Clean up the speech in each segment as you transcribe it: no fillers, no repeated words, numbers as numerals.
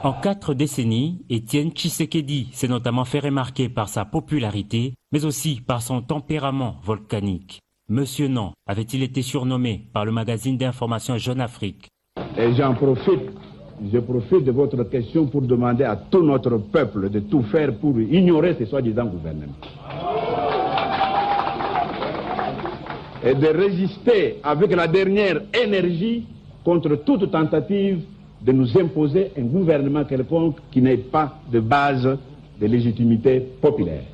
En 4 décennies, Étienne Tshisekedi s'est notamment fait remarquer par sa popularité, mais aussi par son tempérament volcanique. Monsieur Non avait-il été surnommé par le magazine d'information Jeune Afrique? Et je profite de votre question pour demander à tout notre peuple de tout faire pour ignorer ces soi-disant gouvernements. Et de résister avec la dernière énergie contre toute tentative de nous imposer un gouvernement quelconque qui n'ait pas de base de légitimité populaire.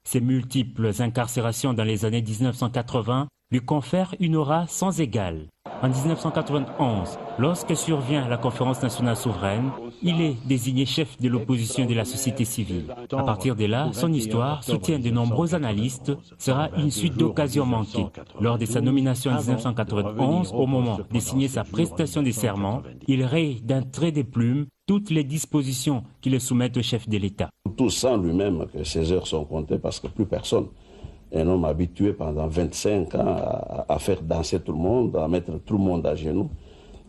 Ses multiples incarcérations dans les années 1980 lui confèrent une aura sans égale. En 1991, lorsque survient la conférence nationale souveraine, il est désigné chef de l'opposition de la société civile. À partir de là, son histoire, soutient de nombreux analystes, sera une suite d'occasions manquées. Lors de sa nomination en 1991, au moment de signer sa prestation de serment, il raye d'un trait de plume toutes les dispositions qui le soumettent au chef de l'État. Tout sent lui-même que ses heures sont comptées parce que plus personne. Un homme habitué pendant 25 ans à faire danser tout le monde, à mettre tout le monde à genoux.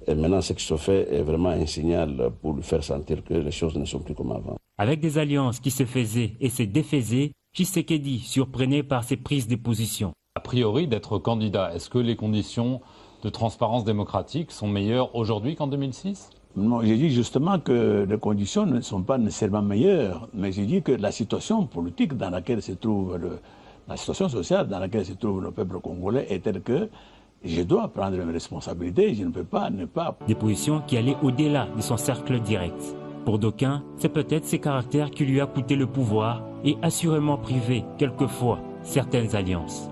Et maintenant, ce qui se fait est vraiment un signal pour lui faire sentir que les choses ne sont plus comme avant. Avec des alliances qui se faisaient et se défaisaient, Tshisekedi surprenait par ses prises de position. A priori, d'être candidat, est-ce que les conditions de transparence démocratique sont meilleures aujourd'hui qu'en 2006 ? Non, j'ai dit justement que les conditions ne sont pas nécessairement meilleures, mais j'ai dit que la situation politique dans laquelle se trouve la situation sociale dans laquelle se trouve le peuple congolais est telle que je dois prendre mes responsabilités, je ne peux pas ne pas. Des positions qui allaient au-delà de son cercle direct. Pour d'aucuns, c'est peut-être ces caractères qui lui a coûté le pouvoir et assurément privé, quelquefois, certaines alliances.